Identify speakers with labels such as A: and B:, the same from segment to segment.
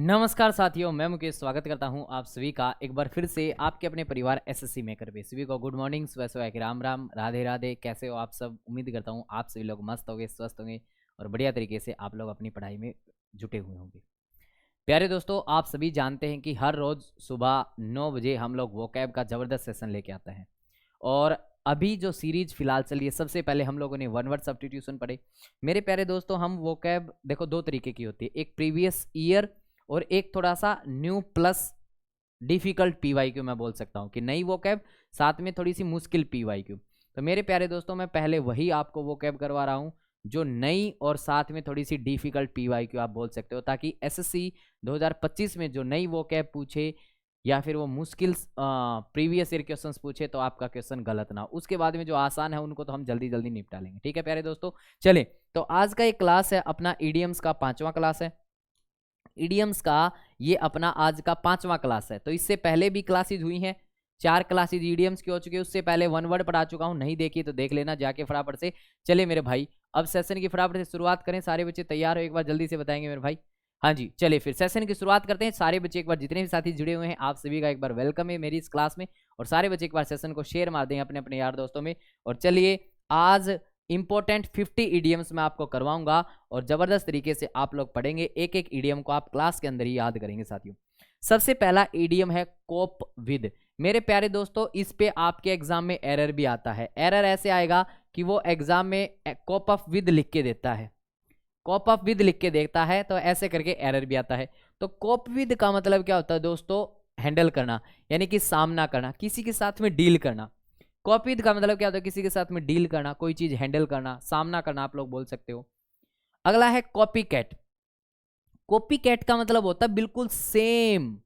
A: नमस्कार साथियों, मैं मुकेश स्वागत करता हूं आप सभी का एक बार फिर से आपके अपने परिवार एसएससी मेकर पे। सभी को गुड मॉर्निंग, सुबह सुबह के राम राम, राधे राधे। कैसे हो आप सब? उम्मीद करता हूं आप सभी लोग मस्त होंगे, स्वस्थ होंगे और बढ़िया तरीके से आप लोग अपनी पढ़ाई में जुटे हुए होंगे। प्यारे दोस्तों, आप सभी जानते हैं कि हर रोज़ सुबह 9 बजे हम लोग वोकैब का ज़बरदस्त सेशन लेके आते हैं। और अभी जो सीरीज फिलहाल चल रही है, सबसे पहले हम लोगों ने वन वर्ड सब्स्टिट्यूशन पढ़े। मेरे प्यारे दोस्तों, हम वोकैब देखो दो तरीके की होती है, एक प्रीवियस ईयर और एक थोड़ा सा न्यू प्लस डिफिकल्ट पीवाईक्यू। मैं बोल सकता हूँ कि नई वोकैब साथ में थोड़ी सी मुश्किल पीवाईक्यू। तो मेरे प्यारे दोस्तों, मैं पहले वही आपको वोकैब करवा रहा हूँ जो नई और साथ में थोड़ी सी डिफिकल्ट पीवाईक्यू आप बोल सकते हो, ताकि एसएससी 2025 में जो नई वोकैब पूछे या फिर वो मुश्किल प्रीवियस ईयर क्वेश्चंस पूछे तो आपका क्वेश्चन गलत ना हो। उसके बाद में जो आसान है उनको तो हम जल्दी जल्दी निपटा लेंगे। ठीक है प्यारे दोस्तों, चले तो आज का एक क्लास है अपना ईडीएम्स का 5वां क्लास है। ईडीएम्स का ये अपना आज का 5वां क्लास है। तो इससे पहले भी क्लासेज हुई हैं, 4 क्लासेज ईडीएम्स की हो चुकी है। उससे पहले वन वर्ड पढ़ा चुका हूँ, नहीं देखी तो देख लेना जाके फटाफट से। चले मेरे भाई, अब सेशन की फटाफट से शुरुआत करें। सारे बच्चे तैयार हो? एक बार जल्दी से बताएंगे मेरे भाई। हाँ जी, चलिए फिर सेशन की शुरुआत करते हैं। सारे बच्चे एक बार, जितने भी साथी जुड़े हुए हैं, आप सभी का एक बार वेलकम है मेरी इस क्लास में। और सारे बच्चे एक बार सेशन को शेयर मार दें अपने अपने यार दोस्तों में। और चलिए, आज इंपॉर्टेंट 50 ईडीएम्स मैं आपको करवाऊंगा और जबरदस्त तरीके से आप लोग पढ़ेंगे। एक एक ईडीएम को आप क्लास के अंदर ही याद करेंगे साथियों। सबसे पहला ईडीएम है कोप विद। मेरे प्यारे दोस्तों, इस पे आपके एग्जाम में एरर भी आता है। एरर ऐसे आएगा कि वो एग्जाम में कोप ऑफ विद लिख के देता है, कोप ऑफ विद लिख के देता है, तो ऐसे करके एरर भी आता है। तो कोप विद का मतलब क्या होता है दोस्तों? हैंडल करना, यानी कि सामना करना, किसी के साथ में डील करना। कॉप विद का मतलब क्या होता है? किसी के साथ में डील करना, कोई चीज हैंडल करना, सामना करना, आप लोग बोल सकते हो। अगला है कॉपी कैट। कॉपी कैट का मतलब होता है बिल्कुल सेम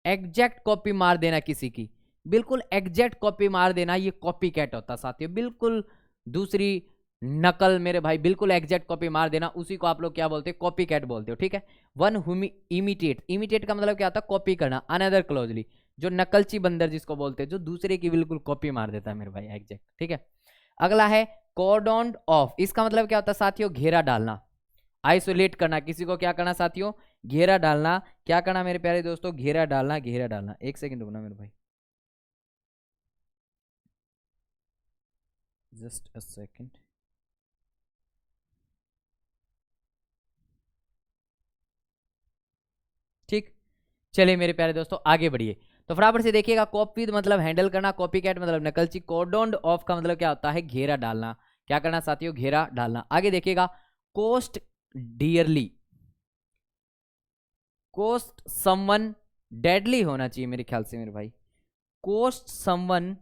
A: एग्जैक्ट कॉपी मार देना किसी की, बिल्कुल एग्जैक्ट कॉपी मार देना, ये कॉपी कैट होता है साथियों। बिल्कुल दूसरी नकल मेरे भाई, बिल्कुल एग्जैक्ट कॉपी मार देना, उसी को आप लोग क्या बोलते हो? कॉपी कैट बोलते हो। ठीक है। वन हुम इमिटेट। इमिटेट का मतलब क्या होता है? कॉपी करना, अनदर क्लोजली, जो नकलची बंदर जिसको बोलते हैं, जो दूसरे की बिल्कुल कॉपी मार देता है मेरे भाई, एग्जैक्ट। ठीक है। अगला है कॉर्डन ऑफ। इसका मतलब क्या होता है साथियों? घेरा डालना, आइसोलेट करना, किसी को क्या करना साथियों? घेरा डालना। क्या करना मेरे प्यारे दोस्तों? घेरा डालना, घेरा डालना। एक सेकंड रुकना मेरे भाई, जस्ट अ सेकंड। ठीक, चलिए मेरे प्यारे दोस्तों आगे बढ़िए। तो फटाफट से देखिएगा, कॉप विद मतलब हैंडल करना, कॉपी कैट मतलब नकलची, कॉर्डन ऑफ का मतलब क्या होता है? घेरा डालना। क्या करना साथियों? घेरा डालना। आगे देखिएगा, cost dearly. Cost someone deadly होना चाहिए मेरे ख्याल से मेरे भाई। कोस्ट समवन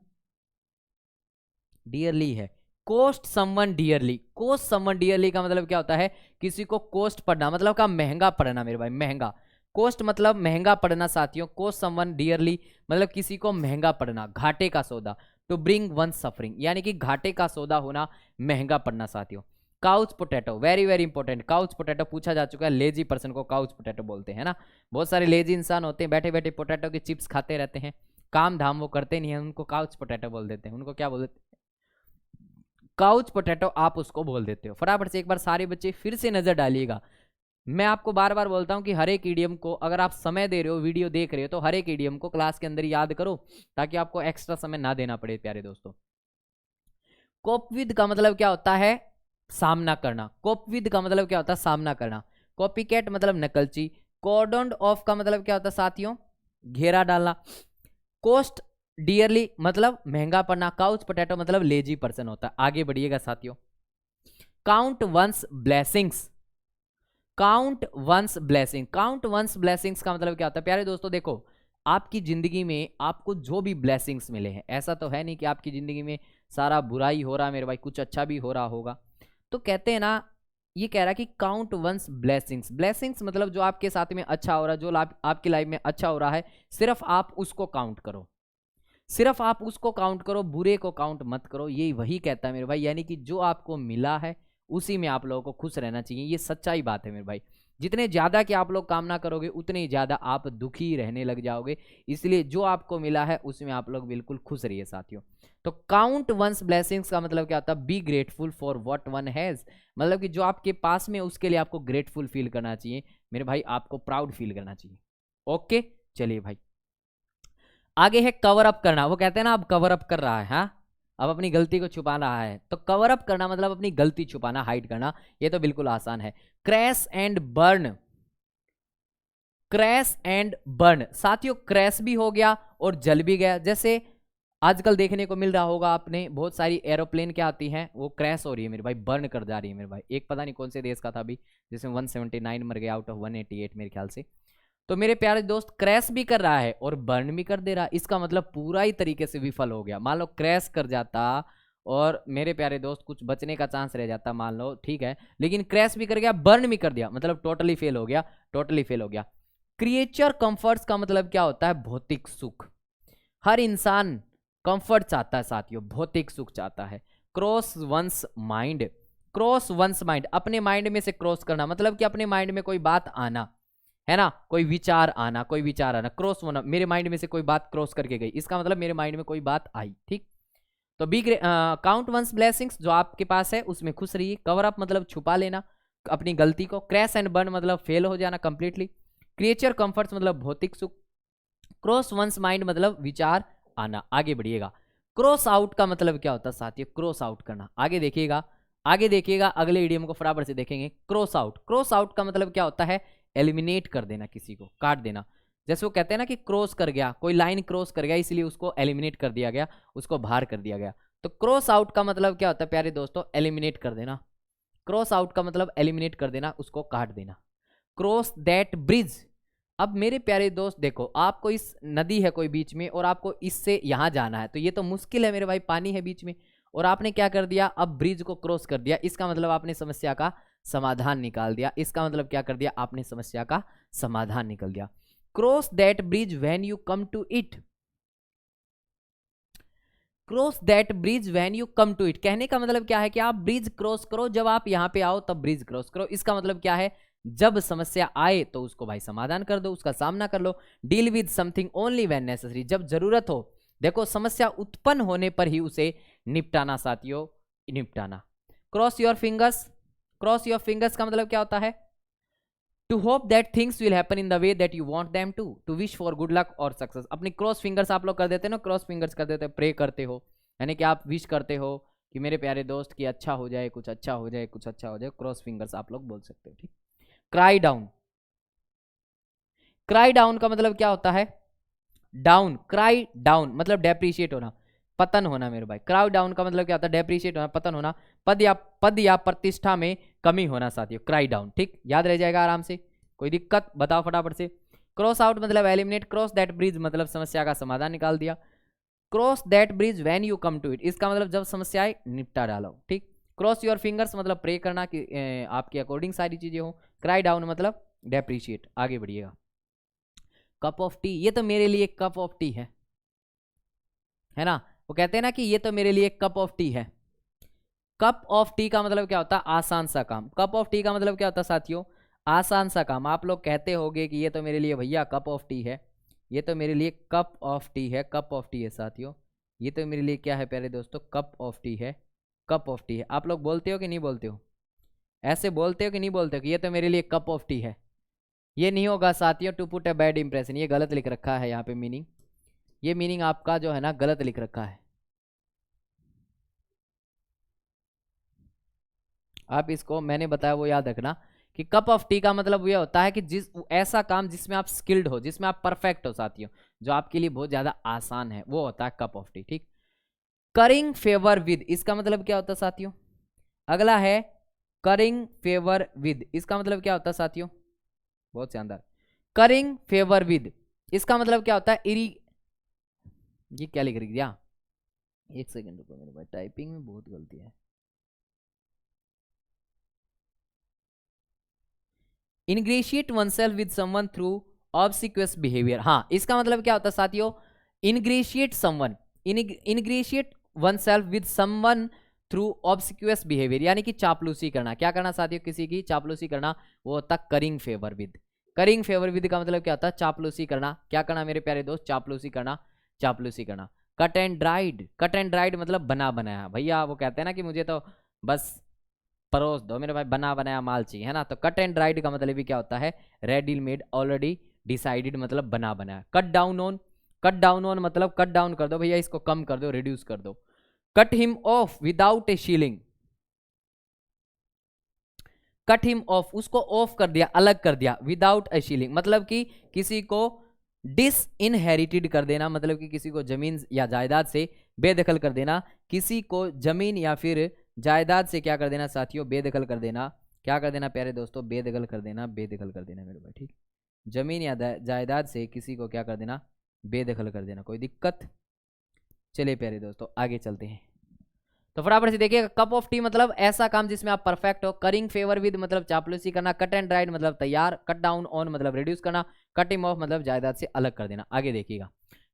A: डियरली है, cost someone dearly. Cost someone dearly का मतलब क्या होता है? किसी को कोस्ट पढ़ना, मतलब का महंगा पढ़ना मेरे भाई, महंगा। कोस्ट मतलब महंगा पढ़ना साथियों। कोस्ट समवन डियरली मतलब किसी को महंगा पढ़ना, घाटे का सौदा। टू ब्रिंग वन सफरिंग, यानी कि घाटे का सौदा होना, महंगा पढ़ना साथियों। Couch potato, very very important. Couch potato पूछा जा चुका है, लेजी पर्सन को काउच पोटैटो बोलते हैं ना। बहुत सारे लेजी इंसान होते हैं, बैठे बैठे पोटैटो की चिप्स खाते रहते हैं, काम धाम वो करते नहीं है, उनको काउच पोटैटो बोल देते हैं। उनको क्या बोल देते हैं? काउच पोटैटो, आप उसको बोल देते हो। फटाफट से एक बार सारे बच्चे फिर से नजर डालिएगा। मैं आपको बार बार बोलता हूं कि हर एक ईडीएम को, अगर आप समय दे रहे हो, वीडियो देख रहे हो, तो हर एक ईडीएम को क्लास के अंदर याद करो, ताकि आपको एक्स्ट्रा समय ना देना पड़े प्यारे दोस्तों। कोप विद का मतलब क्या होता है? सामना करना। कोप विद का मतलब क्या होता है? सामना करना। कॉपी कैट मतलब नकलची। कॉर्डन ऑफ का मतलब क्या होता है साथियों? घेरा डालना। कोस्ट डियरली मतलब महंगा पड़ना। काउच पोटैटो मतलब लेजी पर्सन होता है। आगे बढ़िएगा साथियों। Count one's blessings. Count one's blessing. Count one's blessings का मतलब क्या होता है? प्यारे दोस्तों देखो, आपकी जिंदगी में आपको जो भी ब्लेसिंग्स मिले हैं, ऐसा तो है नहीं कि आपकी जिंदगी में सारा बुरा ही हो रहा है मेरे भाई, कुछ अच्छा भी हो रहा होगा। तो कहते हैं ना, ये कह रहा है कि काउंट वंस ब्लेसिंग्स। ब्लेसिंग्स मतलब जो आपके साथ में अच्छा हो रहा है, जो आपकी लाइफ में अच्छा हो रहा है, सिर्फ आप उसको काउंट करो, सिर्फ आप उसको काउंट करो, बुरे को काउंट मत करो। ये वही कहता है मेरे भाई, यानी कि जो आपको मिला है उसी में आप लोगों को खुश रहना चाहिए। ये सच्चाई बात है मेरे भाई। जितने ज़्यादा कि आप लोग कामना करोगे, उतने ही ज़्यादा आप दुखी रहने लग जाओगे। इसलिए जो आपको मिला है उसमें आप लोग बिल्कुल खुश रहिए साथियों। तो काउंट वंस ब्लेसिंग्स का मतलब क्या होता है? Be grateful for what one has. मतलब कि जो आपके पास में उसके लिए आपको ग्रेटफुल फील करना चाहिए। मेरे भाई आपको प्राउड फील करना चाहिए। ओके, चलिए भाई आगे है कवर अप करना। वो कहते हैं ना अब कवर अप कर रहा है, हाँ अब अपनी गलती को छुपा रहा है। तो कवर अप करना मतलब अपनी गलती छुपाना, हाइड करना, ये तो बिल्कुल आसान है। Crash and burn, crash and burn साथियों, क्रैश भी हो गया और जल भी गया। जैसे आजकल देखने को मिल रहा होगा आपने, बहुत सारी एरोप्लेन क्या आती हैं वो क्रैश हो रही है मेरे भाई, बर्न कर जा रही है मेरे भाई। एक पता नहीं कौन से देश का था अभी जिसमें 179 मर गया आउट ऑफ 188 मेरे ख्याल से। तो मेरे प्यारे दोस्त क्रैश भी कर रहा है और बर्न भी कर दे रहा है, इसका मतलब पूरा ही तरीके से विफल हो गया। मान लो क्रैश कर जाता और मेरे प्यारे दोस्त कुछ बचने का चांस रह जाता मान लो, ठीक है, लेकिन क्रैश भी कर गया, बर्न भी कर दिया, मतलब टोटली फेल हो गया, टोटली फेल हो गया। क्रिएचर कंफर्ट्स का मतलब क्या होता है? भौतिक सुख। हर इंसान कंफर्ट चाहता है साथियों, भौतिक सुख चाहता है। Cross once mind, cross once mind, अपने माइंड में से क्रॉस करना, मतलब कि अपने माइंड में कोई बात आना है ना, कोई विचार आना, कोई विचार आना, क्रॉस होना, मेरे माइंड में से कोई बात क्रॉस करके गई, इसका मतलब मेरे माइंड में कोई बात आई, ठीक। तो बी काउंट वंस ब्लेसिंग्स, जो आपके पास है उसमें खुश रहिए। कवर अप मतलब छुपा लेना अपनी गलती को। क्रैश एंड बर्न मतलब फेल हो जाना कंप्लीटली। क्रिएचर कंफर्ट्स मतलब भौतिक सुख। क्रॉस वंस माइंड मतलब विचार आना। आगे बढ़िएगा। क्रॉस आउट का मतलब क्या होता है साथियों? क्रॉस आउट करना। आगे देखिएगा, आगे देखिएगा, अगले इडियम को फटाफट से देखेंगे। क्रॉस आउट, क्रॉस आउट का मतलब क्या होता है? एलिमिनेट कर देना, किसी को काट देना। जैसे वो कहते हैं ना कि क्रॉस कर गया, कोई लाइन क्रॉस कर गया इसलिए उसको एलिमिनेट कर दिया गया, उसको बाहर कर दिया गया। तो क्रॉस आउट का मतलब क्या होता है प्यारे दोस्तों? एलिमिनेट कर देना। क्रॉस आउट का मतलब एलिमिनेट कर देना, उसको काट देना। क्रॉस दैट ब्रिज, अब मेरे प्यारे दोस्त देखो, आपको इस नदी है कोई बीच में और आपको इससे यहां जाना है, तो ये तो मुश्किल है मेरे भाई, पानी है बीच में, और आपने क्या कर दिया? अब ब्रिज को क्रॉस कर दिया, इसका मतलब आपने समस्या का समाधान निकाल दिया। इसका मतलब क्या कर दिया? आपने समस्या का समाधान निकल दिया। Cross that bridge when you come to it, cross that bridge when you come to it, कहने का मतलब क्या है कि आप ब्रिज क्रॉस करो, जब आप यहां पे आओ तब ब्रिज क्रॉस करो। इसका मतलब क्या है? जब समस्या आए तो उसको भाई समाधान कर दो, उसका सामना कर लो। Deal with something only when necessary, जब जरूरत हो, देखो समस्या उत्पन्न होने पर ही उसे निपटाना साथियों, निपटाना। Cross your fingers, cross your fingers का मतलब क्या होता है? To hope that things will happen in the way that you want them to wish for good luck और सक्सेस। अपनी क्रॉस फिंगर्स आप लोग कर देते हो ना, क्रॉस फिंगर्स कर देते हो, प्रे करते हो, यानी कि आप विश करते हो कि मेरे प्यारे दोस्त की अच्छा हो जाए, कुछ अच्छा हो जाए, कुछ अच्छा हो जाए, क्रॉस फिंगर्स आप लोग बोल सकते हो, ठीक। क्राई डाउन, क्राई डाउन का मतलब क्या होता है? डाउन, क्राई डाउन मतलब डेप्रिशिएट होना, पतन होना मेरे भाई। क्राई डाउन का मतलब क्या होता है? डेप्रिशिएट होना, पतन होना, पद या प्रतिष्ठा में कमी होना साथियों, क्राई डाउन, ठीक, याद रह जाएगा आराम से। कोई दिक्कत बताओ फटाफट से। क्रॉस आउट मतलब एलिमिनेट, क्रॉस दैट ब्रिज मतलब समस्या का समाधान निकाल दिया। Cross that bridge when you come to it, इसका मतलब जब समस्याएं निपटा डालो, ठीक। क्रॉस योर फिंगर्स मतलब प्रे करना कि आपके अकॉर्डिंग सारी चीजें हो। क्राई डाउन मतलब डेप्रिशिएट। आगे बढ़िएगा। कप ऑफ टी, ये तो मेरे लिए कप ऑफ टी है ना, वो कहते हैं ना कि ये तो मेरे लिए कप ऑफ टी है। कप ऑफ टी का मतलब क्या होता है? आसान सा काम। कप ऑफ टी का मतलब क्या होता है साथियों? आसान सा काम। आप लोग कहते होंगे कि ये तो मेरे लिए भैया कप ऑफ टी है, ये तो मेरे लिए कप ऑफ टी है, कप ऑफ टी है साथियों, ये तो मेरे लिए क्या है प्यारे दोस्तों? कप ऑफ टी है, कप ऑफ टी है। आप लोग बोलते हो कि नहीं बोलते हो? ऐसे बोलते हो कि नहीं बोलते हो कि ये तो मेरे लिए कप ऑफ टी है? ये नहीं होगा साथियों, to put a bad impression, ये गलत लिख रखा है यहाँ पे मीनिंग, ये मीनिंग आपका जो है ना गलत लिख रखा है। आप इसको मैंने बताया वो याद रखना कि कप ऑफ टी का मतलब ये होता है कि जिस ऐसा काम जिसमें आप स्किल्ड हो, जिसमें आप परफेक्ट हो साथियों, जो आपके लिए बहुत ज्यादा आसान है, वो होता है कप ऑफ टी, ठीक। करिंग फेवर विद, इसका मतलब क्या होता है साथियों? अगला है करिंग फेवर विद, इसका मतलब क्या होता है साथियों? बहुत शानदार। करिंग फेवर विद, इसका मतलब क्या होता है? ये क्या लिख दिया? एक सेकंड रुको मेरे भाई, टाइपिंग में बहुत गलती है। Ingratiate oneself with someone through obsequious behaviour, हाँ इसका मतलब क्या होता है साथियों? Ingratiate someone, ingratiate oneself with someone through obsequious behaviour, यानी कि चापलूसी करना। क्या करना साथियों? किसी की चापलूसी करना, वो होता है currying favour with. Currying favour with का मतलब क्या होता है? चापलूसी करना। क्या करना मेरे प्यारे दोस्त? चापलूसी करना, चापलूसी करना। Cut and dried, cut and dried मतलब बना बनाया भैया, वो कहते हैं ना कि मुझे तो बस परोस दो मेरे भाई, बना बनाया माल चाहिए, है ना। तो कट एंड ड्राइड का मतलब भी क्या होता है, रेडी मेड, ऑलरेडी डिसाइडेड, मतलब बना बनाया। Cut down on, cut down on मतलब कट डाउन कर दो भैया, इसको कम कर दो, रिड्यूस कर दो। Cut him of without A shilling, cut him of, उसको ऑफ कर दिया, अलग कर दिया, विदाउट ए शीलिंग मतलब कि किसी को डिसइनहेरिटेड कर देना, मतलब कि किसी को जमीन या जायदाद से बेदखल कर देना, किसी को जमीन या फिर जायदाद से क्या कर देना साथियों, बेदखल कर देना। क्या कर देना प्यारे दोस्तों, बेदखल कर देना, बेदखल कर देना मेरे भाई, ठीक। जमीन या जायदाद से किसी को क्या कर देना, बेदखल कर देना। कोई दिक्कत? चलिए प्यारे दोस्तों आगे चलते हैं। तो फटाफट से देखिएगा, कप ऑफ टी मतलब ऐसा काम जिसमें आप परफेक्ट हो। करिंग फेवर विद मतलब चापलूसी करना। कट एंड ड्राइड मतलब तैयार। कट डाउन ऑन मतलब रिड्यूस करना। कट हिम ऑफ मतलब जायदाद से अलग कर देना। आगे देखिएगा,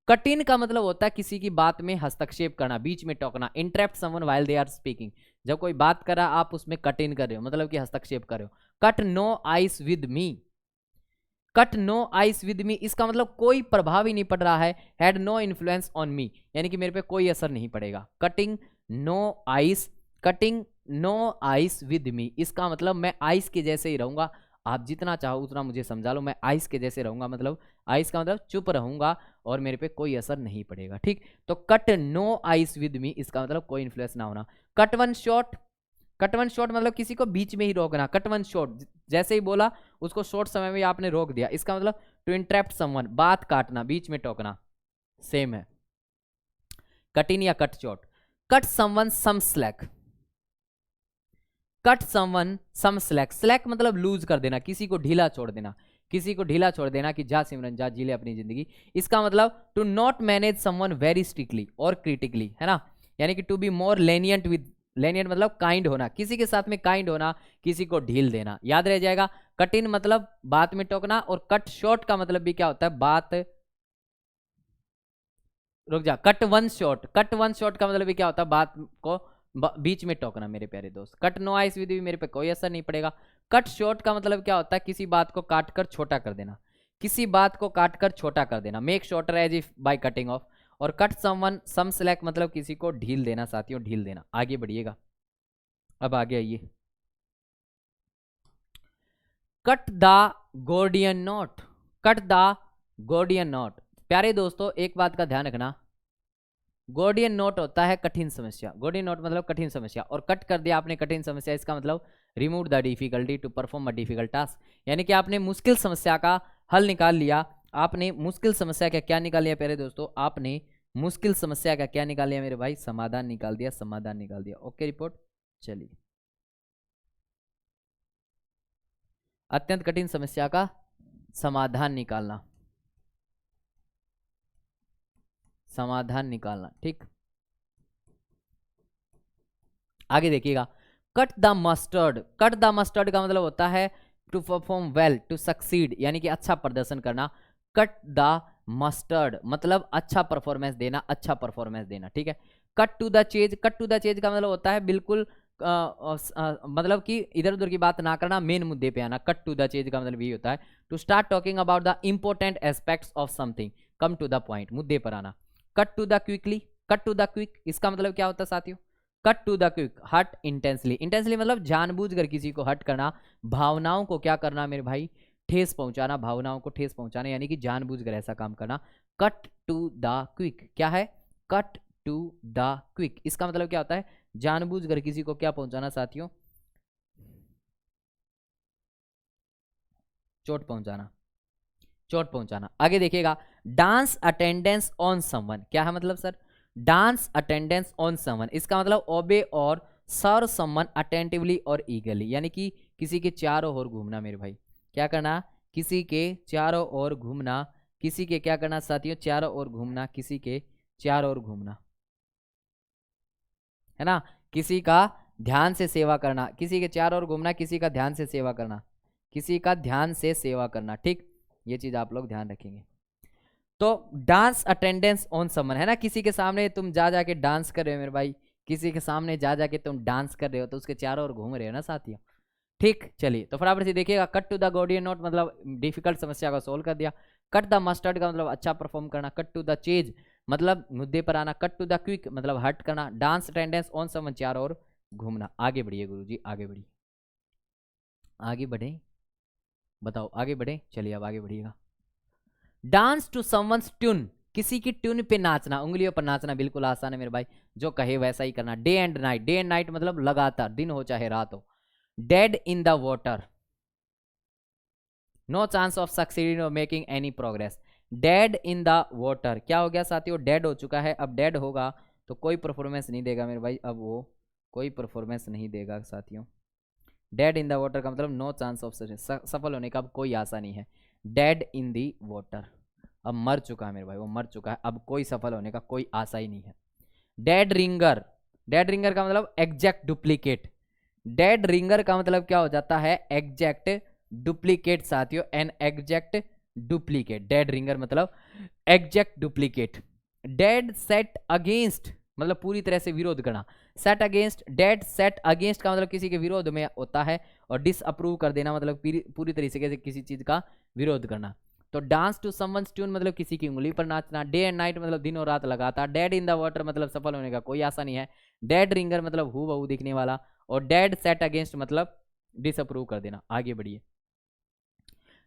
A: कट इन का मतलब होता है किसी की बात में हस्तक्षेप करना, बीच में टोकना। Interrupt someone while they are speaking, जब कोई बात कर रहा आप उसमें कट इन कर रहे हो, मतलब कि हस्तक्षेप कर रहे हो। Cut no ice with me, cut no ice with me इसका मतलब कोई प्रभाव ही नहीं पड़ रहा है। Had no influence on me, यानी कि मेरे पे कोई असर नहीं पड़ेगा। Cutting no ice, cutting no ice with me इसका मतलब मैं आइस के जैसे ही रहूंगा। आप जितना चाहो उतना मुझे समझा लो, मैं आइस के जैसे रहूंगा, मतलब आइस का मतलब चुप रहूंगा और मेरे पे कोई असर नहीं पड़ेगा, ठीक। तो cut no ice with me इसका मतलब कोई इन्फ्लुएंस ना होना। Cut one short, cut one short मतलब किसी को बीच में ही रोकना। कट वन शॉट जैसे ही बोला उसको शॉर्ट समय में आपने रोक दिया, इसका मतलब टू इंटरप्ट समवन, बात काटना, बीच में टोकना, सेम है। कट इन या cut short. Cut someone some slack, cut someone some slack, slack मतलब लूज कर देना, किसी को ढीला छोड़ देना, किसी को ढीला छोड़ देना कि जा सिमरन जा जी ले अपनी जिंदगी। इसका मतलब to not manage someone very strictly और क्रिटिकली, है ना, यानी कि to be more lenient with, lenient मतलब काइंड होना, किसी के साथ में काइंड होना, किसी को ढील देना, याद रह जाएगा। कट इन मतलब बात में टोकना, और कट शॉर्ट का मतलब भी क्या होता है, बात, रुक जा, cut one short, cut one shot का मतलब भी क्या होता है, बात को बीच में टोकना मेरे प्यारे दोस्त। कट नो आइस विद भी मेरे पे कोई असर नहीं पड़ेगा। कट शॉर्ट का मतलब क्या होता है, किसी बात को काट कर छोटा कर देना, किसी बात को काट कर छोटा कर देना, make shorter as if by cutting off. और कट समवन सम स्लैक मतलब किसी को ढील देना साथियों, ढील देना। आगे बढ़िएगा, अब आगे आइए। Cut the Gordian knot, cut the Gordian knot, प्यारे दोस्तों एक बात का ध्यान रखना, गोर्डियन नोट होता है कठिन समस्या, गोर्डियन नोट मतलब कठिन समस्या, और कट कर दिया आपने कठिन समस्या, इसका मतलब remove the difficulty to perform a difficult task, यानी कि आपने मुश्किल समस्या का हल निकाल लिया। आपने मुश्किल समस्या का क्या निकाल लिया प्यारे दोस्तों, आपने मुश्किल समस्या का क्या निकाल लिया मेरे भाई, समाधान निकाल दिया, समाधान निकाल दिया। ओके रिपोर्ट, चलिए। अत्यंत कठिन समस्या का समाधान निकालना, समाधान निकालना, ठीक। आगे देखिएगा, cut the mustard, cut the mustard का मतलब होता है to perform well, to succeed, यानी कि अच्छा प्रदर्शन करना। कट द मस्टर्ड मतलब अच्छा परफॉर्मेंस देना, अच्छा परफॉर्मेंस देना, ठीक है। Cut to the chase, cut to the chase का मतलब होता है बिल्कुल मतलब कि इधर उधर की बात ना करना, मेन मुद्दे पे आना। कट टू द चेज का मतलब ये होता है to start talking about the important aspects of something, come to the point, मुद्दे पर आना। Cut to the quickly, cut to the quick इसका मतलब क्या होता है साथियों, cut to the quick, hurt intensely, intensely मतलब जानबूझकर किसी को हट करना, भावनाओं को क्या करना मेरे भाई, ठेस पहुंचाना, भावनाओं को ठेस पहुंचाना, यानी कि जानबूझकर ऐसा काम करना। कट टू द क्विक क्या है, कट टू द क्विक इसका मतलब क्या होता है, जानबूझकर किसी को क्या पहुंचाना साथियों, चोट पहुंचाना, चोट पहुंचाना। आगे देखिएगा, डांस अटेंडेंस ऑन समवन क्या है मतलब sir, dance attendance on someone इसका मतलब ओबे और सर्व समवन अटेंटिवली और ईगरली, यानी कि किसी के चारों ओर घूमना मेरे भाई, क्या करना, किसी के चारों ओर घूमना, किसी के क्या करना साथियों, चारों ओर घूमना, किसी के चारों ओर घूमना, है ना, किसी का ध्यान से सेवा करना, किसी के चारों ओर घूमना, किसी का ध्यान से सेवा करना, किसी का ध्यान से सेवा करना, ठीक। ये चीज आप लोग ध्यान रखेंगे। तो डांस अटेंडेंस ऑन समवन है ना, किसी के सामने तुम जा जाके डांस कर रहे हो मेरे भाई, किसी के सामने जा जाके तुम डांस कर रहे हो तो उसके चारों ओर घूम रहे हो ना साथियों, ठीक। चलिए तो फटाफट से देखिएगा, कट टू द गोर्डियन नोट मतलब डिफिकल्ट समस्या को सोल्व कर दिया। कट द मस्टर्ड का मतलब अच्छा परफॉर्म करना। कट टू द चेज मतलब मुद्दे पर आना। कट टू द क्विक मतलब हट करना। डांस अटेंडेंस ऑन समवन चारों ओर घूमना। आगे बढ़िए गुरुजी, आगे बढ़िए, आगे बढ़े, बताओ आगे बढ़े, चलिए अब आगे बढ़िएगा। डांस टू समवंस ट्यून, किसी की ट्यून पे नाचना, उंगलियों पर नाचना बिल्कुल आसान है मेरे भाई, जो कहे वैसा ही करना। Day and night, day and night मतलब लगातार, दिन हो चाहे रात हो। Dead in the water, no chance of succeeding और making any progress. Dead in the water क्या हो गया साथियों, डेड हो चुका है, अब डेड होगा तो कोई परफॉर्मेंस नहीं देगा मेरे भाई, अब वो कोई परफॉर्मेंस नहीं देगा साथियों। डेड इन द वाटर का मतलब नो चांस ऑफ सफल होने का अब कोई आशा नहीं है। डेड इन दी वाटर, अब मर चुका है मेरे भाई, वो मर चुका है, अब कोई सफल होने का कोई आशा ही नहीं है। डेड रिंगर, डेड रिंगर का मतलब एग्जैक्ट डुप्लीकेट। डेड रिंगर का मतलब क्या हो जाता है, एग्जैक्ट डुप्लीकेट साथियों, an exact duplicate. Dead ringer मतलब exact duplicate. Dead set against मतलब पूरी तरह से विरोध करना। Set against, dead set against का मतलब किसी के विरोध में होता है, और डिसअप्रूव कर देना मतलब पूरी तरीके से किसी चीज का विरोध करना। तो डांस टू समवंस ट्यून मतलब किसी की उंगली पर नाचना। डे एंड नाइट मतलब दिन और रात लगातार। डेड इन द वाटर मतलब सफल होने का कोई आशा नहीं है। डेड रिंगर मतलब हु बहू दिखने वाला, और डेड सेट अगेंस्ट मतलब डिसअप्रूव कर देना। आगे बढ़िए।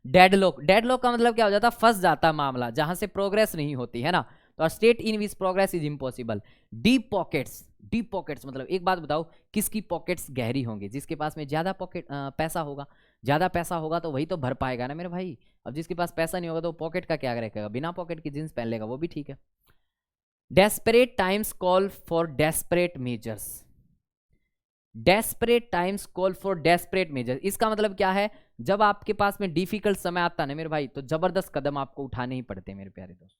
A: डेडलॉक, डेडलॉक का मतलब क्या हो जाता है, फंस जाता मामला, जहां से प्रोग्रेस नहीं होती है ना, तो state in which progress is impossible. Deep pockets, deep pockets मतलब एक बात बताओ, किसकी पॉकेट्स गहरी होंगी, जिसके पास में ज्यादा पॉकेट पैसा होगा, ज्यादा पैसा होगा तो वही तो भर पाएगा ना मेरे भाई। अब जिसके पास पैसा नहीं होगा तो पॉकेट का क्या करेगा, बिना पॉकेट की जींस पहन लेगा, वो भी ठीक है। Desperate times call for desperate measures, desperate times call for desperate measures, इसका मतलब क्या है, जब आपके पास में डिफिकल्ट समय आता है ना मेरे भाई, तो जबरदस्त कदम आपको उठाने ही पड़ते हैं मेरे प्यारे दोस्त।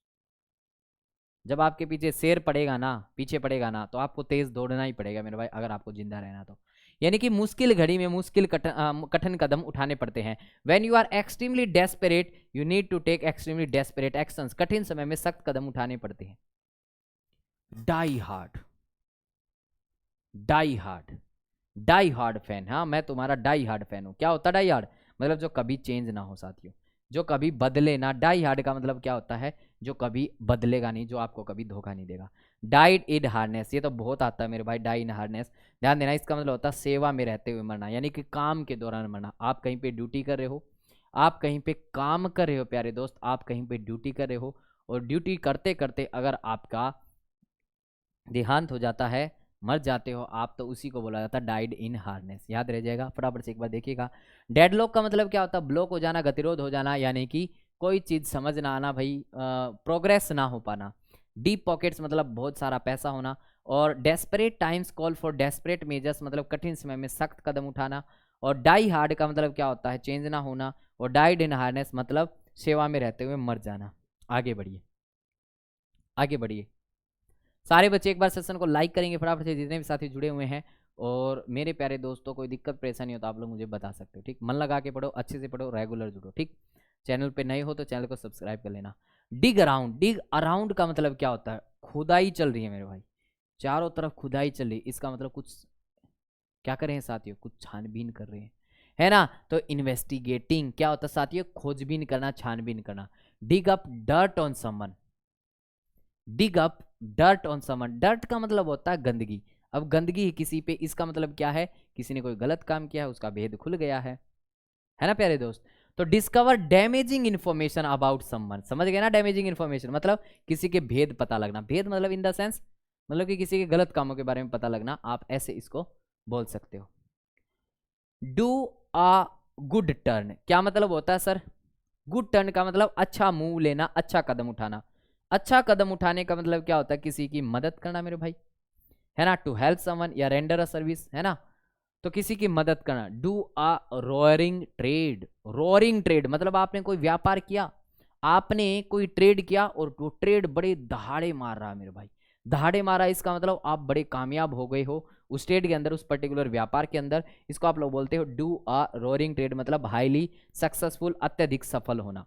A: जब आपके पीछे शेर पड़ेगा ना, पीछे पड़ेगा ना, तो आपको तेज दौड़ना ही पड़ेगा मेरे भाई, अगर आपको जिंदा रहना तो। यानी कि मुश्किल घड़ी में मुश्किल कठिन कदम उठाने पड़ते हैं। When you are extremely desperate you need to take extremely desperate actions, कठिन समय में सख्त कदम उठाने पड़ते हैं। Die hard, die hard, die hard fan, हाँ मैं तुम्हारा डाई हार्ड फैन हूँ। क्या होता है डाई हार्ड, मतलब जो कभी चेंज ना हो साथियों, जो कभी बदले ना। डाई हार्ड का मतलब क्या होता है, जो कभी बदलेगा नहीं, जो आपको कभी धोखा नहीं देगा। डाइड इन हार्नेस, ये तो बहुत आता है मेरे भाई, डाई इन हार्नेस, ध्यान देना, इसका मतलब होता है सेवा में रहते हुए मरना, यानी कि काम के दौरान मरना। आप कहीं पे ड्यूटी कर रहे हो, आप कहीं पे काम कर रहे हो प्यारे दोस्त, आप कहीं पे ड्यूटी कर रहे हो, और ड्यूटी करते करते अगर आपका देहांत हो जाता है, मर जाते हो आप, तो उसी को बोला जाता है डाइड इन हार्नेस। याद रह जाएगा, फटाफट से एक बार देखिएगा। डेडलॉक का मतलब क्या होता है, ब्लॉक हो जाना, गतिरोध हो जाना, यानी कि कोई चीज समझ ना आना भाई, प्रोग्रेस ना हो पाना। डीप पॉकेट्स मतलब बहुत सारा पैसा होना, और desperate times call for desperate measures मतलब कठिन समय में सख्त कदम उठाना। और डाई हार्ड का मतलब क्या होता है, चेंज ना होना, और डाइड इन हार्नेस मतलब सेवा में रहते हुए मर जाना। आगे बढ़िए, आगे बढ़िए। सारे बच्चे एक बार सेशन को लाइक करेंगे फटाफट से, जितने भी साथी जुड़े हुए हैं। और मेरे प्यारे दोस्तों, कोई दिक्कत परेशानी हो तो आप लोग मुझे बता सकते हो, ठीक। मन लगा के पढ़ो, अच्छे से पढ़ो, रेगुलर जुड़ो, ठीक। चैनल पे नए हो तो चैनल को सब्सक्राइब कर लेना। डिग अराउंड, डिग अराउंड का मतलब क्या होता है, खुदाई चल रही है मेरे भाई, चारों तरफ खुदाई चल रही है, इसका मतलब कुछ क्या कर रहे हैं साथियों, कुछ छानबीन कर रहे हैं, है ना। तो इन्वेस्टिगेटिंग क्या होता है साथियों, खोजबीन करना, छानबीन करना। Dig up dirt on someone, dig up dirt on someone, dirt का मतलब होता है गंदगी। अब गंदगी है किसी पे, इसका मतलब क्या है, किसी ने कोई गलत काम किया है, उसका भेद खुल गया है ना प्यारे दोस्त। तो discover damaging information about someone, समझ गए ना, डैमेजिंग इन्फॉर्मेशन मतलब किसी के भेद पता लगना। भेद मतलब इन द सेंस मतलब कि किसी के गलत कामों के बारे में पता लगना, आप ऐसे इसको बोल सकते हो। डू अ गुड टर्न क्या मतलब होता है सर, गुड टर्न का मतलब अच्छा मूव लेना, अच्छा कदम उठाना। अच्छा कदम उठाने का मतलब क्या होता है, किसी की मदद करना मेरे भाई, है ना। टू हेल्प समवन या रेंडर अ सर्विस, है ना, तो किसी की मदद करना। Do a roaring trade, roaring trade मतलब आपने कोई व्यापार किया, आपने कोई ट्रेड किया, और वो ट्रेड बड़े दहाड़े मार रहा है मेरे भाई, दहाड़े मारा, इसका मतलब आप बड़े कामयाब हो गए हो उस ट्रेड के अंदर, उस पर्टिकुलर व्यापार के अंदर। इसको आप लोग बोलते हो डू अ रोअरिंग ट्रेड, मतलब हाईली सक्सेसफुल, अत्यधिक सफल होना।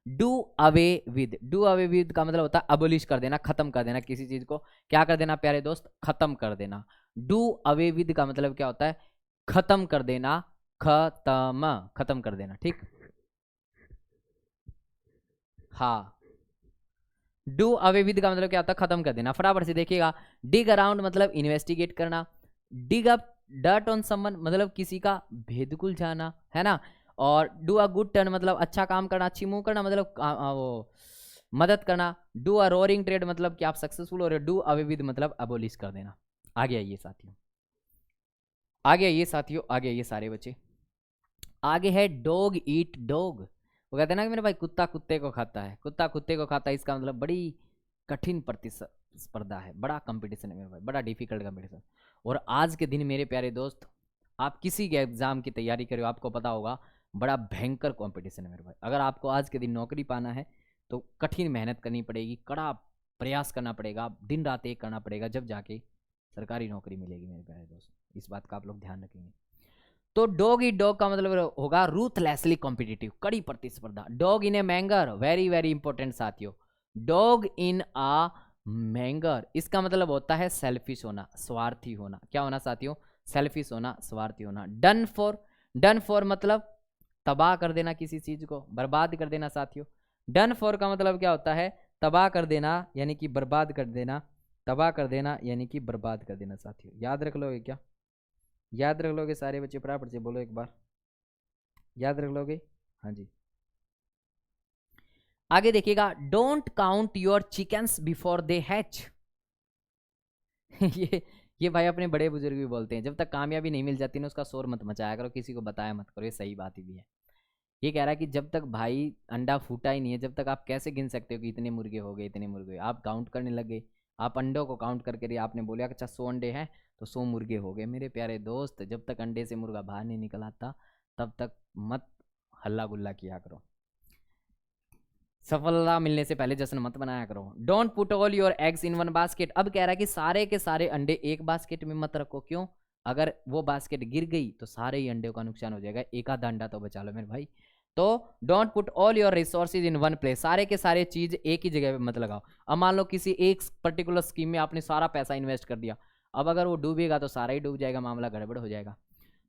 A: Do away with, do away with का मतलब होता है अबोलिश कर देना, खत्म कर देना, किसी चीज को क्या कर देना प्यारे दोस्त, खत्म कर देना। डू अवे विद का मतलब क्या होता है, खत्म कर देना, खत्म, खत्म कर देना, ठीक। हाँ, डू अवे विद का मतलब क्या होता है, खत्म कर देना। फटाफट से देखिएगा। डिग अराउंड मतलब इन्वेस्टिगेट करना, dig up dirt on someone मतलब किसी का भेदकुल जाना, है ना। और डू अ गुड टर्न मतलब अच्छा काम करना, अच्छी मूव करना, मतलब वो मदद करना। डू अ रोरिंग ट्रेड मतलब कि आप सक्सेसफुल हो रहे हो। डू अविविद मतलब अबोलिश कर देना। आगे आइए साथियों, आगे आइए साथियों, आगे आइए सारे बच्चे। आगे है डॉग ईट डॉग। वो कहते हैं ना कि मेरे भाई कुत्ता कुत्ते को खाता है, कुत्ता कुत्ते को खाता है, इसका मतलब बड़ी कठिन प्रतिस्पर्धा है, बड़ा कंपटीशन है मेरे भाई, बड़ा डिफिकल्ट कंपटीशन। और आज के दिन मेरे प्यारे दोस्त, आप किसी के एग्जाम की तैयारी करो, आपको पता होगा बड़ा भयंकर कंपटीशन है मेरे भाई। अगर आपको आज के दिन नौकरी पाना है तो कठिन मेहनत करनी पड़ेगी, कड़ा प्रयास करना पड़ेगा, दिन रात एक करना पड़ेगा, जब जाके सरकारी नौकरी मिलेगी मेरे प्यारे दोस्त। इस बात का आप लोग ध्यान रखेंगे। तो डॉग ईट डॉग का मतलब होगा रूथलेसली कॉम्पिटिटिव, कड़ी प्रतिस्पर्धा। Dog in a manger, very very important साथियों। डॉग इन आ मैंगर, इसका मतलब होता है सेल्फिश होना, स्वार्थी होना। क्या होना साथियों? सेल्फिश होना, स्वार्थी होना। डन फॉर, डन फॉर मतलब तबाह कर देना किसी चीज को, बर्बाद कर देना साथियों। डन फॉर का मतलब क्या होता है? तबाह कर देना यानी कि बर्बाद कर देना, तबाह कर देना यानी कि बर्बाद कर देना साथियों। याद रख लोगे क्या? याद रख लोगे सारे बच्चे? फटाफट से बोलो एक बार, याद रख लोगे? हाँ जी। आगे देखिएगा, don't count your chickens before they hatch. ये भाई अपने बड़े बुजुर्ग भी बोलते हैं, जब तक कामयाबी नहीं मिल जाती ना उसका शोर मत मचाया करो, किसी को बताया मत करो। ये सही बात ही भी है। ये कह रहा है कि जब तक भाई अंडा फूटा ही नहीं है, जब तक आप कैसे गिन सकते हो कि इतने मुर्गे हो गए, इतने मुर्गे? आप काउंट करने लगे, आप अंडों को काउंट करके रही, आपने बोला कि अच्छा 100 अंडे हैं तो 100 मुर्गे हो गए। मेरे प्यारे दोस्त, जब तक अंडे से मुर्गा बाहर नहीं निकल आता तब तक मत हल्ला गुल्ला किया करो, सफलता मिलने से पहले जश्न मत बनाया करो। Don't put all your eggs in one basket. अब कह रहा है कि सारे के सारे अंडे एक बास्केट में मत रखो। क्यों? अगर वो बास्केट गिर गई तो सारे ही अंडे का नुकसान हो जाएगा, एक आधा अंडा तो बचा लो मेरे भाई। तो don't put all your resources in one place, सारे के सारे चीज एक ही जगह पे मत लगाओ। अब मान लो किसी एक पर्टिकुलर स्कीम में आपने सारा पैसा इन्वेस्ट कर दिया, अब अगर वो डूबेगा तो सारा ही डूब जाएगा, मामला गड़बड़ हो जाएगा।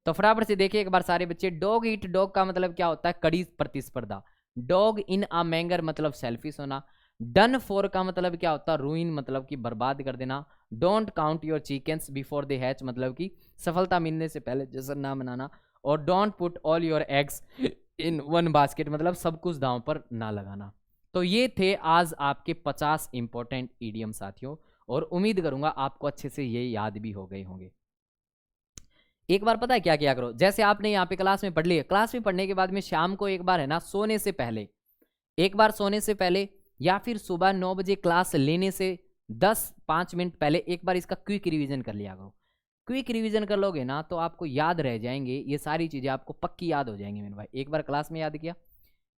A: तो फटाफट से देखिए एक बार सारे बच्चे, डॉग ईट डॉग का मतलब क्या होता है? कड़ी प्रतिस्पर्धा। डॉग इन अ मैंगर मतलब सेल्फिश होना। डन फॉर का मतलब क्या होता है? रूइन मतलब कि बर्बाद कर देना। Don't count your chickens before they hatch मतलब कि सफलता मिलने से पहले जश्न ना मनाना। और don't put all your eggs in one basket मतलब सब कुछ दांव पर ना लगाना। तो ये थे आज आपके 50 इंपॉर्टेंट ईडियम साथियों, और उम्मीद करूंगा आपको अच्छे से ये याद भी हो गए होंगे। एक बार पता है क्या किया करो, जैसे आपने यहाँ पे क्लास में पढ़ लिया, क्लास में पढ़ने के बाद में शाम को एक बार है ना सोने से पहले, एक बार सोने से पहले या फिर सुबह 9 बजे क्लास लेने से 10-5 मिनट पहले एक बार इसका क्विक रिवीजन कर लिया करो। क्विक रिवीजन कर लोगे ना तो आपको याद रह जाएंगे, ये सारी चीजें आपको पक्की याद हो जाएंगी मेरे भाई। एक बार क्लास में याद किया,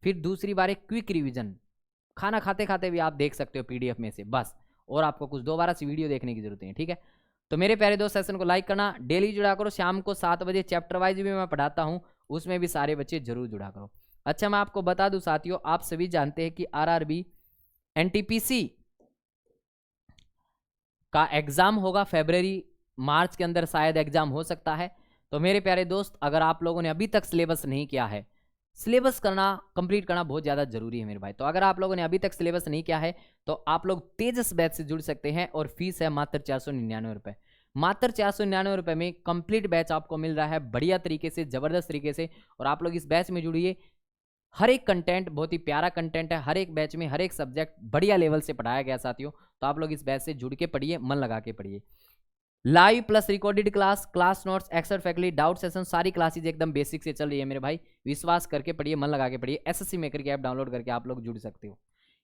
A: फिर दूसरी बार एक क्विक रिवीजन खाना खाते खाते भी आप देख सकते हो पीडीएफ में से, बस। और आपको कुछ दोबारा से वीडियो देखने की जरूरत नहीं है, ठीक है। तो मेरे प्यारे दोस्त, सेशन को लाइक करना, डेली जुड़ा करो। शाम को 7 बजे चैप्टर वाइज भी मैं पढ़ाता हूँ, उसमें भी सारे बच्चे जरूर जुड़ा करो। अच्छा, मैं आपको बता दूं साथियों, आप सभी जानते हैं कि आरआरबी एनटीपीसी का एग्जाम होगा फरवरी मार्च के अंदर, शायद एग्जाम हो सकता है। तो मेरे प्यारे दोस्त, अगर आप लोगों ने अभी तक सिलेबस नहीं किया है, सिलेबस करना कंप्लीट करना बहुत ज़्यादा जरूरी है मेरे भाई। तो अगर आप लोगों ने अभी तक सिलेबस नहीं किया है तो आप लोग तेजस बैच से जुड़ सकते हैं, और फीस है मात्र 499 रुपये। मात्र 499 रुपये में कंप्लीट बैच आपको मिल रहा है बढ़िया तरीके से, जबरदस्त तरीके से। और आप लोग इस बैच में जुड़िए, हर एक कंटेंट बहुत ही प्यारा कंटेंट है, हर एक बैच में हर एक सब्जेक्ट बढ़िया लेवल से पढ़ाया गया साथियों। तो आप लोग इस बैच से जुड़ के पढ़िए, मन लगा के पढ़िए। Live plus recorded class, class notes, expert faculty, doubt session, सारी क्लासेज एकदम बेसिक से चल रही है मेरे भाई। विश्वास करके पढ़िए, मन लगा के पढ़िए। एसएससी मेकर की ऐप डाउनलोड करके आप लोग जुड़ सकते हो।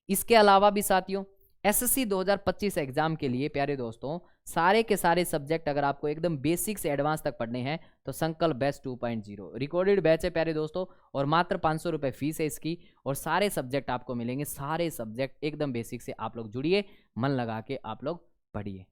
A: इसके अलावा भी साथियों, एसएससी 2025 एग्जाम के लिए प्यारे दोस्तों, सारे के सारे सब्जेक्ट अगर आपको एकदम बेसिक से एडवांस तक पढ़ने हैं तो संकल्प बैच 2.0 रिकॉर्डेड बैच है प्यारे दोस्तों, और मात्र 500 रुपये फीस है इसकी। और सारे सब्जेक्ट आपको मिलेंगे, सारे सब्जेक्ट एकदम बेसिक से। आप लोग जुड़िए, मन लगा के आप लोग पढ़िए।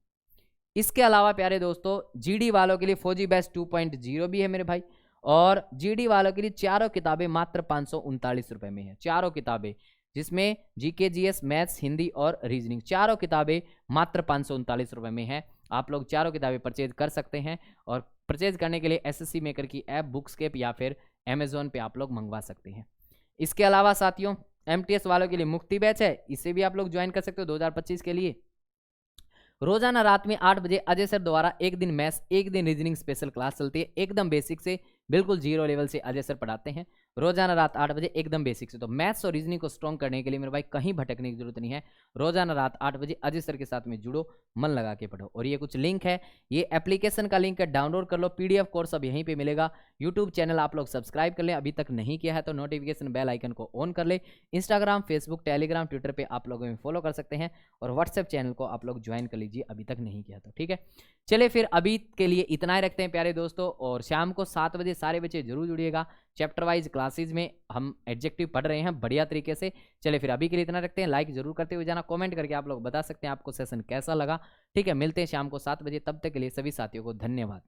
A: इसके अलावा प्यारे दोस्तों, जीडी वालों के लिए फौजी बैच 2.0 भी है मेरे भाई। और जीडी वालों के लिए चारों किताबें मात्र 539 रुपये में है, चारों किताबें, जिसमें जीके जीएस मैथ्स हिंदी और रीजनिंग, चारों किताबें मात्र 539 रुपये में है। आप लोग चारों किताबें परचेज कर सकते हैं, और परचेज करने के लिए एसएससी मेकर की ऐप, बुक्सकेप या फिर अमेजोन पे आप लोग मंगवा सकते हैं। इसके अलावा साथियों, एमटीएस वालों के लिए मुक्ति बैच है, इसे भी आप लोग ज्वाइन कर सकते हो 2025 के लिए। रोजाना रात में 8 बजे अजय सर द्वारा एक दिन मैथ्स एक दिन रीजनिंग स्पेशल क्लास चलती है, एकदम बेसिक से बिल्कुल जीरो लेवल से अजय सर पढ़ाते हैं। रोजाना रात 8 बजे एकदम बेसिक से। तो मैथ्स और रीजनिंग को स्ट्रॉन्ग करने के लिए मेरे भाई कहीं भटकने की जरूरत नहीं है। रोजाना रात 8 बजे अजय सर के साथ में जुड़ो, मन लगा के पढ़ो। और ये कुछ लिंक है, ये एप्लीकेशन का लिंक है, डाउनलोड कर लो। पीडीएफ कोर्स अब यहीं पे मिलेगा। यूट्यूब चैनल आप लोग सब्सक्राइब कर लें, अभी तक नहीं किया है तो नोटिफिकेशन बेल आइकन को ऑन कर ले। इंस्टाग्राम, फेसबुक, टेलीग्राम, ट्विटर पे आप लोग हमें फॉलो कर सकते हैं और व्हाट्सएप चैनल को आप लोग ज्वाइन कर लीजिए, अभी तक नहीं किया तो। ठीक है, चलिए फिर अभी के लिए इतना ही रखते हैं प्यारे दोस्तों। और शाम को 7 बजे सारे बच्चे जरूर जुड़िएगा। चैप्टर वाइज क्लासेज में हम एडजेक्टिव पढ़ रहे हैं बढ़िया तरीके से। चलिए फिर अभी के लिए इतना रखते हैं। लाइक जरूर करते हुए जाना, कमेंट करके आप लोग बता सकते हैं आपको सेशन कैसा लगा। ठीक है, मिलते हैं शाम को 7 बजे, तब तक के लिए सभी साथियों को धन्यवाद।